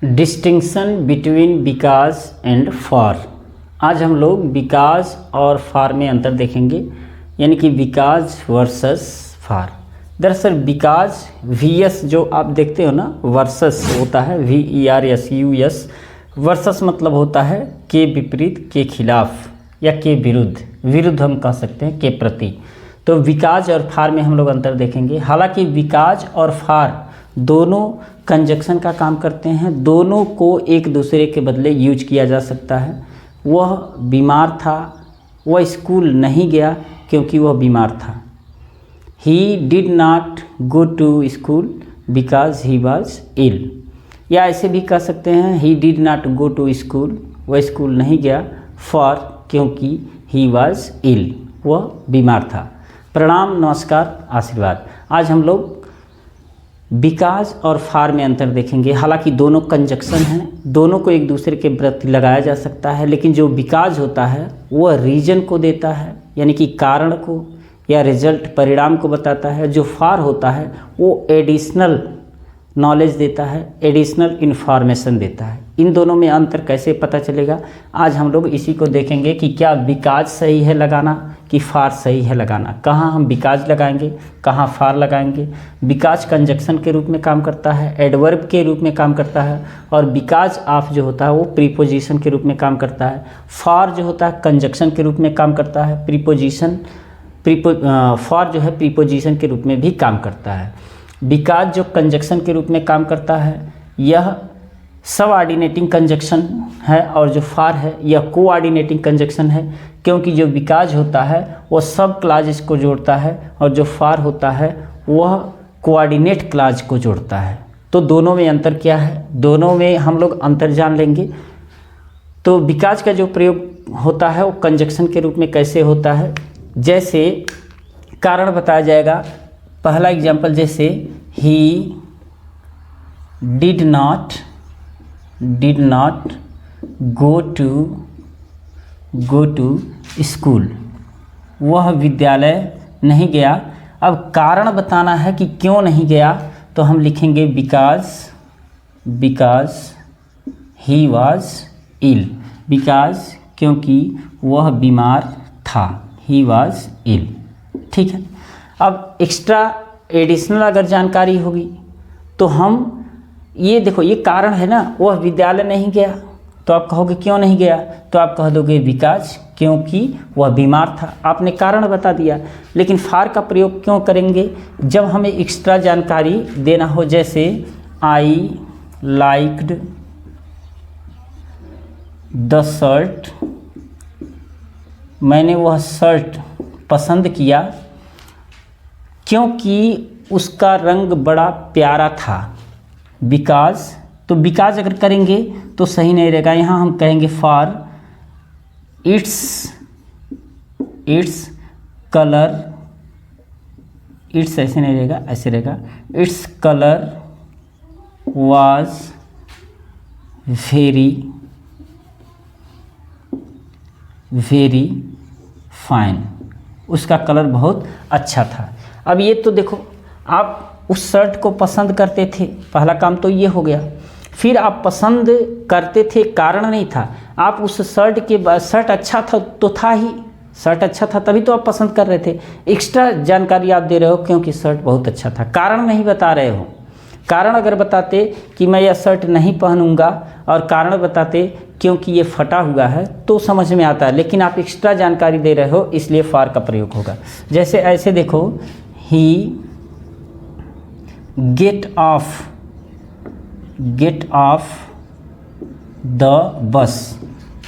Distinction between because and for. आज हम लोग बिकॉज और फॉर में अंतर देखेंगे, यानी कि बिकॉज वर्सेस फॉर। दरअसल बिकॉज वीएस जो आप देखते हो ना, वर्सेस होता है VERSUS। वर्सेस मतलब होता है के विपरीत, के खिलाफ या के विरुद्ध, विरुद्ध हम कह सकते हैं के प्रति। तो बिकॉज और फॉर में हम लोग अंतर देखेंगे। हालांकि बिकॉज और फॉर दोनों कंजक्शन का काम करते हैं, दोनों को एक दूसरे के बदले यूज किया जा सकता है। वह बीमार था, वह स्कूल नहीं गया क्योंकि वह बीमार था। He did not go to school because he was ill. या ऐसे भी कह सकते हैं he did not go to school, वह स्कूल नहीं गया फॉर क्योंकि ही वॉज इल, वह बीमार था। प्रणाम, नमस्कार, आशीर्वाद। आज हम लोग बिकॉज और फॉर में अंतर देखेंगे। हालांकि दोनों कंजक्शन हैं, दोनों को एक दूसरे के प्रति लगाया जा सकता है, लेकिन जो बिकॉज होता है वह रीजन को देता है, यानी कि कारण को या रिजल्ट, परिणाम को बताता है। जो फॉर होता है वो एडिशनल नॉलेज देता है, एडिशनल इन्फॉर्मेशन देता है। इन दोनों में अंतर कैसे पता चलेगा, आज हम लोग इसी को देखेंगे कि क्या बिकॉज सही है लगाना कि फॉर सही है लगाना। कहाँ हम बिकॉज लगाएंगे, कहाँ फॉर लगाएंगे। बिकॉज कंजक्शन के रूप में काम करता है, एडवर्ब के रूप में काम करता है, और बिकॉज ऑफ जो होता है वो प्रीपोजिशन के रूप में काम करता है। फॉर जो होता है कंजक्शन के रूप में काम करता है, फॉर जो है प्रीपोजिशन के रूप में भी काम करता है। बिकॉज जो कंजक्शन के रूप में काम करता है यह सबऑर्डिनेटिंग कंजक्शन है, और जो फॉर है यह कोऑर्डिनेटिंग कंजक्शन है, क्योंकि जो बिकॉज होता है वो सब क्लॉजेस को जोड़ता है और जो फॉर होता है वह कोऑर्डिनेट क्लॉज को जोड़ता है। तो दोनों में अंतर क्या है, दोनों में हम लोग अंतर जान लेंगे। तो बिकॉज का जो प्रयोग होता है वो कंजक्शन के रूप में कैसे होता है, जैसे कारण बताया जाएगा। पहला एग्जाम्पल, जैसे he did not go to school, वह विद्यालय नहीं गया। अब कारण बताना है कि क्यों नहीं गया, तो हम लिखेंगे because he was ill. Because क्योंकि वह बीमार था, ही वॉज इल। ठीक है। अब एक्स्ट्रा एडिशनल अगर जानकारी होगी तो हम ये देखो, ये कारण है ना, वह विद्यालय नहीं गया, तो आप कहोगे क्यों नहीं गया, तो आप कह दोगे बिकॉज क्योंकि वह बीमार था। आपने कारण बता दिया। लेकिन फॉर का प्रयोग क्यों करेंगे, जब हमें एक्स्ट्रा जानकारी देना हो, जैसे आई लाइक्ड द शर्ट, मैंने वह शर्ट पसंद किया क्योंकि उसका रंग बड़ा प्यारा था। बिकॉज, तो बिकॉज अगर करेंगे तो सही नहीं रहेगा, यहाँ हम कहेंगे फॉर इट्स कलर, इट्स ऐसे नहीं रहेगा, ऐसे रहेगा, its colour was very fine, उसका कलर बहुत अच्छा था। अब ये तो देखो, आप उस शर्ट को पसंद करते थे, पहला काम तो ये हो गया। फिर आप पसंद करते थे, कारण नहीं था, आप उस शर्ट के बाद, शर्ट अच्छा था तो था ही, शर्ट अच्छा था तभी तो आप पसंद कर रहे थे। एक्स्ट्रा जानकारी आप दे रहे हो क्योंकि शर्ट बहुत अच्छा था, कारण नहीं बता रहे हो। कारण अगर बताते कि मैं यह शर्ट नहीं पहनूंगा, और कारण बताते क्योंकि ये फटा हुआ है, तो समझ में आता है। लेकिन आप एक्स्ट्रा जानकारी दे रहे हो, इसलिए फॉर का प्रयोग होगा। जैसे ऐसे देखो, ही गेट ऑफ द बस,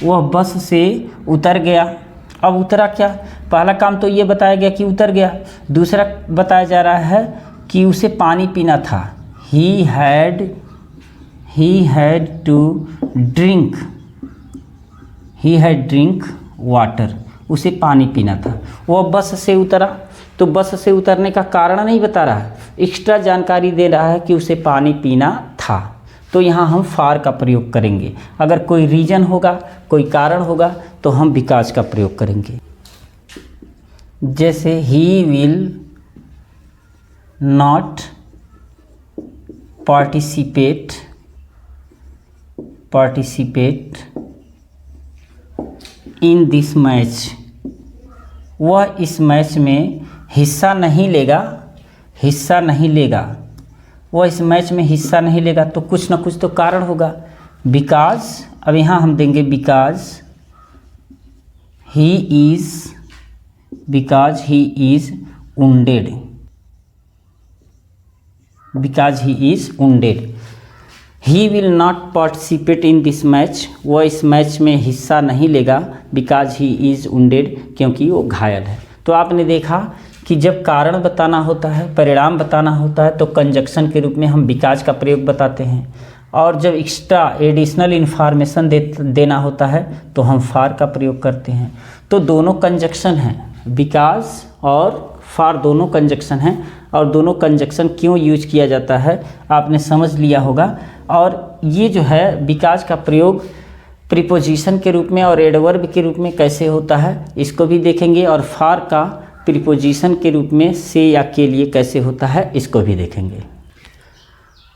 वह बस से उतर गया। अब उतरा क्या, पहला काम तो ये बताया गया कि उतर गया, दूसरा बताया जा रहा है कि उसे पानी पीना था। He had to drink water, उसे पानी पीना था। वह बस से उतरा, तो बस से उतरने का कारण नहीं बता रहा है, एक्स्ट्रा जानकारी दे रहा है कि उसे पानी पीना था। तो यहाँ हम फॉर का प्रयोग करेंगे। अगर कोई रीजन होगा, कोई कारण होगा, तो हम बिकॉज का प्रयोग करेंगे। जैसे he will not participate participate in this match, वह इस मैच में हिस्सा नहीं लेगा, हिस्सा नहीं लेगा, वह इस मैच में हिस्सा नहीं लेगा, तो कुछ ना कुछ तो कारण होगा। बिकॉज, अब यहाँ हम देंगे because he is wounded, because he is wounded, he will not participate in this match, वह इस मैच में हिस्सा नहीं लेगा, बिकॉज ही इज़ wounded, क्योंकि वो घायल है। तो आपने देखा कि जब कारण बताना होता है, परिणाम बताना होता है, तो कंजक्शन के रूप में हम बिकॉज का प्रयोग बताते हैं, और जब एक्स्ट्रा एडिशनल इन्फॉर्मेशन देना होता है तो हम फॉर का प्रयोग करते हैं। तो दोनों कंजक्शन हैं, बिकॉज और फॉर दोनों कंजक्शन हैं, और दोनों कंजक्शन क्यों यूज किया जाता है आपने समझ लिया होगा। और ये जो है बिकॉज का प्रयोग प्रीपोजिशन के रूप में और एडवर्ब के रूप में कैसे होता है इसको भी देखेंगे, और फॉर का प्रीपोजिशन के रूप में से या के लिए कैसे होता है इसको भी देखेंगे।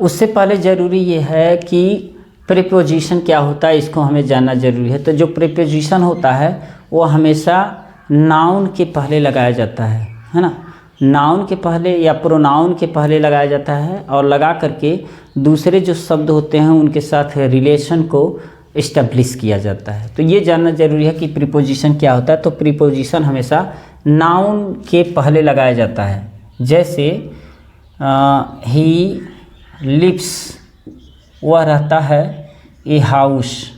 उससे पहले ज़रूरी ये है कि प्रीपोजिशन क्या होता है इसको हमें जानना ज़रूरी है। तो जो प्रीपोजिशन होता है वो हमेशा नाउन के पहले लगाया जाता है ना, नाउन के पहले या प्रोनाउन के पहले लगाया जाता है, और लगा करके दूसरे जो शब्द होते हैं उनके साथ रिलेशन को इस्टेब्लिश किया जाता है। तो ये जानना ज़रूरी है कि प्रीपोजिशन क्या होता है। तो प्रीपोजिशन हमेशा नाउन के पहले लगाया जाता है। जैसे ही लिव्स, वह रहता है ए हाउस,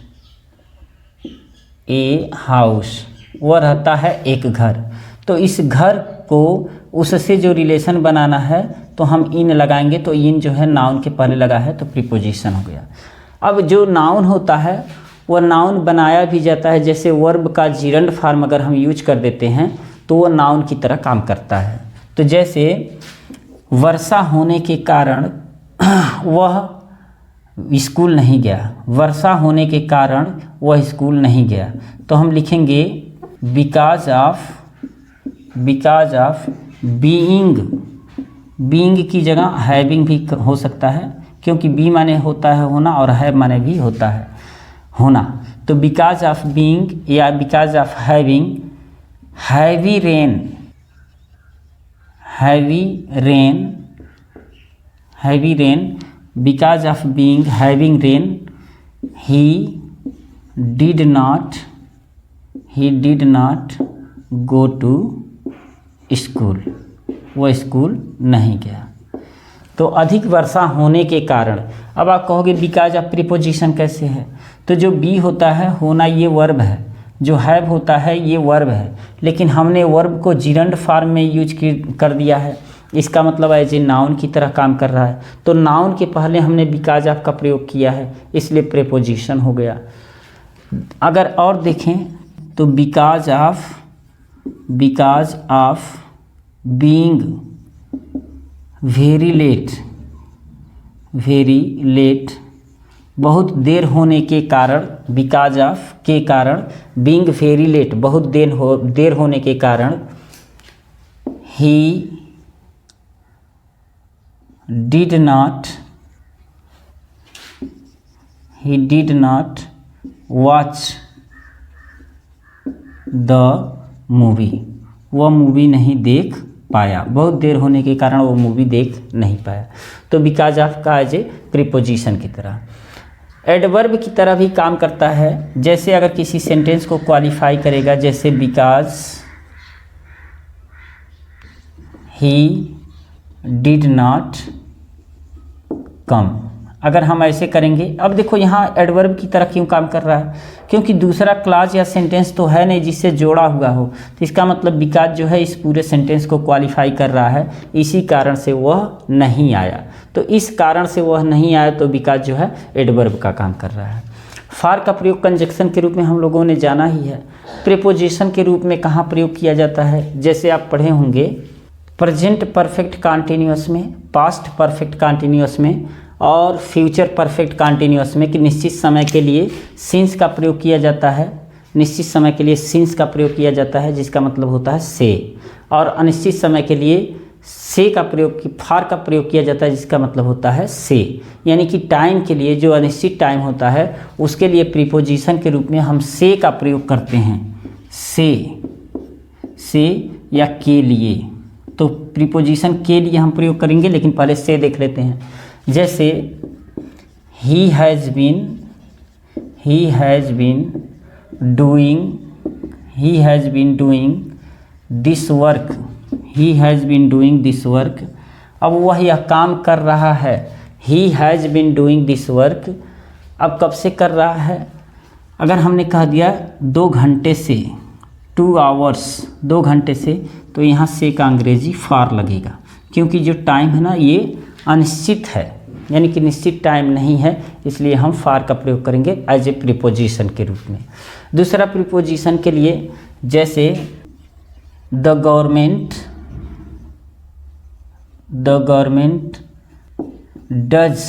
वह रहता है एक घर। तो इस घर को उससे जो रिलेशन बनाना है तो हम इन लगाएंगे, तो इन जो है नाउन के पहले लगा है तो प्रीपोजिशन हो गया। अब जो नाउन होता है वह नाउन बनाया भी जाता है, जैसे वर्ब का जीरंड फॉर्म अगर हम यूज कर देते हैं तो वह नाउन की तरह काम करता है। तो जैसे वर्षा होने के कारण वह स्कूल नहीं गया, वर्षा होने के कारण वह स्कूल नहीं गया, तो हम लिखेंगे बिकॉज ऑफ बीइंग की जगह हैविंग भी हो सकता है, क्योंकि बी माने होता है होना और हैव माने भी होता है होना। तो बिकॉज ऑफ बीइंग या because of having heavy rain, because of having rain, he did not go to school, वो स्कूल नहीं गया। तो अधिक वर्षा होने के कारण, अब आप कहोगे बिकॉज ऑफ प्रीपोजिशन कैसे है, तो जो बी होता है होना ये वर्ब है, जो हैव होता है ये वर्ब है, लेकिन हमने वर्ब को जिरंड फॉर्म में यूज कर दिया है, इसका मतलब एज ए नाउन की तरह काम कर रहा है। तो नाउन के पहले हमने बिकॉज ऑफ का प्रयोग किया है, इसलिए प्रीपोजिशन हो गया। अगर और देखें तो because of being very late, बहुत देर होने के कारण, बिकॉज ऑफ के कारण, बीइंग वेरी लेट बहुत देर होने के कारण, ही did not watch the movie, वह मूवी नहीं देख पाया, बहुत देर होने के कारण वो मूवी देख नहीं पाया। तो बिकॉज ऑफ का एज ए प्रीपोजिशन की तरह। एडवर्ब की तरह भी काम करता है, जैसे अगर किसी सेंटेंस को क्वालिफाई करेगा, जैसे because he did not come, अगर हम ऐसे करेंगे। अब देखो यहाँ एडवर्ब की तरह क्यों काम कर रहा है, क्योंकि दूसरा क्लास या सेंटेंस तो है नहीं जिससे जोड़ा हुआ हो, तो इसका मतलब बिकॉज जो है इस पूरे सेंटेंस को क्वालिफाई कर रहा है, इसी कारण से वह नहीं आया। तो इस कारण से वह नहीं आया, तो बिकॉज जो है एडवर्ब का काम कर रहा है। फॉर का प्रयोग कंजक्शन के रूप में हम लोगों ने जाना ही है। प्रीपोजिशन के रूप में कहाँ प्रयोग किया जाता है, जैसे आप पढ़े होंगे प्रेजेंट परफेक्ट कॉन्टिन्यूअस में, पास्ट परफेक्ट कॉन्टिन्यूअस में और फ्यूचर परफेक्ट कॉन्टिन्यूअस में, कि निश्चित समय के लिए सिंस का प्रयोग किया जाता है, निश्चित समय के लिए सिंस का प्रयोग किया जाता है जिसका मतलब होता है से, और अनिश्चित समय के लिए से का प्रयोग फार का प्रयोग किया जाता है, जिसका मतलब होता है से, यानी कि टाइम के लिए, जो अनिश्चित टाइम होता है उसके लिए प्रीपोजिशन के रूप में हम से का प्रयोग करते हैं। से या के लिए, तो प्रीपोजिशन के लिए हम प्रयोग करेंगे, लेकिन पहले से देख लेते हैं। जैसे he has been doing this work, अब वह यह काम कर रहा है। He has been doing this work, अब कब से कर रहा है? अगर हमने कह दिया 2 घंटे से, 2 आवर्स, 2 घंटे से, तो यहाँ से का अंग्रेजी फार लगेगा, क्योंकि जो टाइम है ना ये अनिश्चित है, यानी कि निश्चित टाइम नहीं है, इसलिए हम फार का प्रयोग करेंगे एज ए प्रीपोजिशन के रूप में। दूसरा प्रीपोजिशन के लिए, जैसे the government does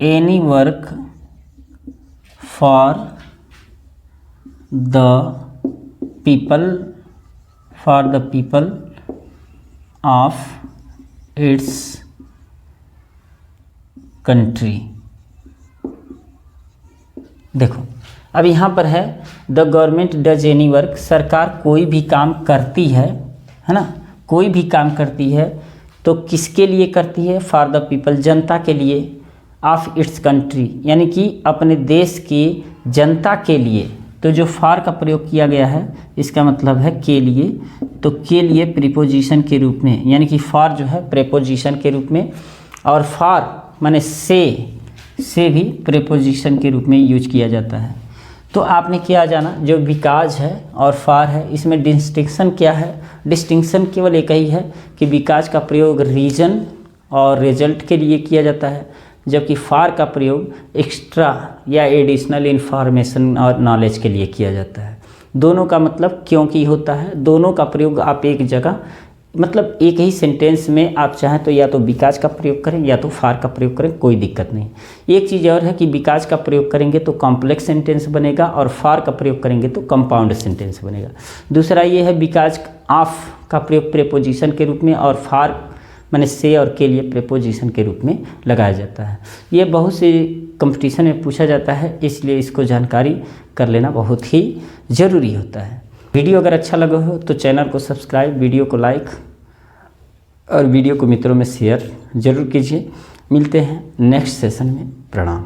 any work for the people of its country. देखो, अब यहाँ पर है the government does any work, सरकार कोई भी काम करती है ना, कोई भी काम करती है, तो किसके लिए करती है? फॉर द पीपल, जनता के लिए, ऑफ इट्स कंट्री, यानी कि अपने देश की जनता के लिए। तो जो फॉर का प्रयोग किया गया है इसका मतलब है के लिए, तो के लिए प्रीपोजिशन के रूप में, यानी कि फॉर जो है प्रीपोजिशन के रूप में, और फॉर माने से भी प्रीपोजिशन के रूप में यूज किया जाता है। तो आपने क्या जाना, जो बिकॉज है और फॉर है, इसमें डिस्टिंक्शन क्या है? डिस्टिंक्शन केवल एक ही है कि बिकॉज का प्रयोग रीजन और रिजल्ट के लिए किया जाता है, जबकि फॉर का प्रयोग एक्स्ट्रा या एडिशनल इन्फॉर्मेशन और नॉलेज के लिए किया जाता है। दोनों का मतलब क्योंकि होता है, दोनों का प्रयोग आप एक जगह, मतलब एक ही सेंटेंस में आप चाहें तो या तो बिकॉज का प्रयोग करें या तो फॉर का प्रयोग करें, कोई दिक्कत नहीं। एक चीज़ और है कि बिकॉज का प्रयोग करेंगे तो कॉम्प्लेक्स सेंटेंस बनेगा और फॉर का प्रयोग करेंगे तो कंपाउंड सेंटेंस बनेगा। दूसरा ये है बिकॉज ऑफ का प्रयोग प्रीपोजिशन के रूप में, और फॉर माने से और के लिए प्रीपोजिशन के रूप में लगाया जाता है। ये बहुत से कंपटीशन में पूछा जाता है, इसलिए इसको जानकारी कर लेना बहुत ही ज़रूरी होता है। वीडियो अगर अच्छा लगा हो तो चैनल को सब्सक्राइब, वीडियो को लाइक और वीडियो को मित्रों में शेयर जरूर कीजिए। मिलते हैं नेक्स्ट सेशन में। प्रणाम।